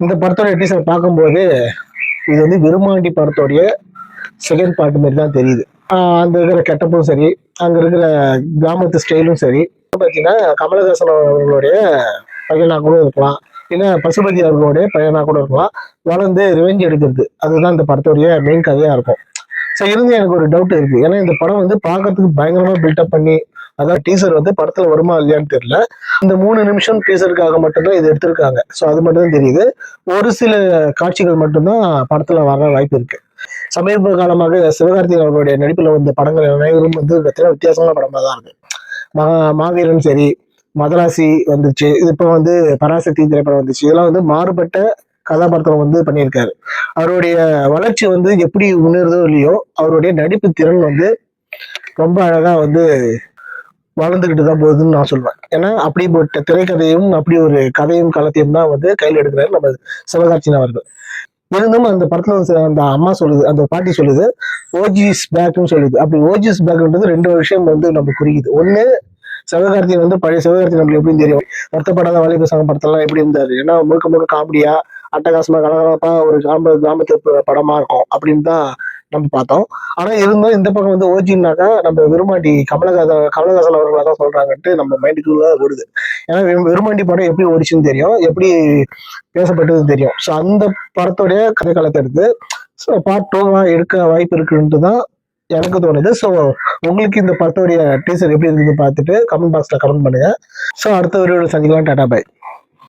இந்த படத்தோட டீசர் பார்க்கும்போது இது வந்து விருமாண்டி படத்தோடைய செகண்ட் பார்ட் மாதிரி தான் தெரியுது. அந்த இருக்கிற கெட்டப்பும் சரி, அங்க இருக்கிற கிராமத்து ஸ்டைலும் சரி, பார்த்தீங்கன்னா கமலஹாசன் அவர்களுடைய பையனா கூட இருக்கலாம், இல்ல பசுபதி அவர்களுடைய பையனா கூட இருக்கலாம். வளர்ந்து ரிவெஞ்ச் எடுக்கிறது அதுதான் இந்த படத்தோடைய மெயின் கதையா இருக்கும். ஸோ இருந்து எனக்கு ஒரு டவுட் இருக்கு. ஏன்னா இந்த படம் வந்து பார்க்கறதுக்கு பயங்கரமா பில்டப் பண்ணி, அதான் டீசர் வந்து படத்துல வருமா இல்லையான்னு தெரியல. இந்த 3 நிமிஷம் டீசருக்காக மட்டும்தான் இது எடுத்திருக்காங்க. ஸோ அது மட்டும் தான் தெரியுது. ஒரு சில காட்சிகள் மட்டும்தான் படத்துல வர வாய்ப்பு இருக்கு. சமீப காலமாக சிவகார்த்திகேயன் அவர்களுடைய நடிப்புல வந்த படங்கள் அனைவரும் வந்து பார்த்தீங்கன்னா வித்தியாசமான படமா தான் இருக்கு. மாவீரன் சரி, மதராசி வந்துச்சு, இது இப்போ வந்து பராசக்தி திரைப்படம் வந்துச்சு. இதெல்லாம் வந்து மாறுபட்ட கதாபாத்திரம் வந்து பண்ணியிருக்காரு. அவருடைய வளர்ச்சி வந்து எப்படி முன்னேறுதோ இல்லையோ, அவருடைய நடிப்பு திறன் வந்து ரொம்ப அழகா வந்து வளர்ந்துகிட்டு தான் போகுதுன்னு நான் சொல்லுவேன். ஏன்னா அப்படிப்பட்ட திரைக்கதையும் அப்படி ஒரு கதையும் களத்தையும் தான் வந்து கையில் எடுக்கிறாரு நம்ம சிவகார்த்திகேயன் அவர்கள். இருந்தும் அந்த படத்துல அந்த அம்மா சொல்லுது, அந்த பாட்டி சொல்லுது ஓஜிஸ் பேக்னு சொல்லுது. அப்படி ஓஜிஸ் பேக்ன்றது 2 விஷயம் வந்து நம்ம குறிக்குது. ஒண்ணு, சிவகார்த்திகேயன் வந்து பழைய சிவகார்த்திகேயன் நம்மளுக்கு எப்படின்னு தெரியும். வருத்தப்படாத வாலிப சங்கம் படத்தெல்லாம் எப்படி இருந்தாரு, ஏன்னா முழுக்க முழுக்க காமெடியா அட்டகாசமா கலகலப்பா ஒரு கிராமத்து படமா இருக்கும் அப்படின்னு தான் நம்ம பார்த்தோம். ஆனா இருந்தும் இந்த பக்கம் வந்து ஓஜின்னாக்கா நம்ம விருமாண்டி கமலஹாசன் அவர்களா தான் சொல்றாங்கன்ட்டு நம்ம மைண்டுக்குள்ள ஓடுது. ஏன்னா விருமாண்டி படம் எப்படி ஓடிச்சுன்னு தெரியும், எப்படி பேசப்பட்டதுன்னு தெரியும். ஸோ அந்த படத்துடைய கதைக்களத்தை எடுத்து ஸோ பார்ட் 2 எடுக்க வாய்ப்பு இருக்குன்ட்டு தான் எனக்கு தோணுது. ஸோ உங்களுக்கு இந்த படத்துடைய டீசர் எப்படி இருக்குன்னு பார்த்துட்டு கமெண்ட் பாக்ஸ்ல கமெண்ட் பண்ணுங்க. ஸோ அடுத்த வீடியோவில் சந்திக்கலாம். Tata bye.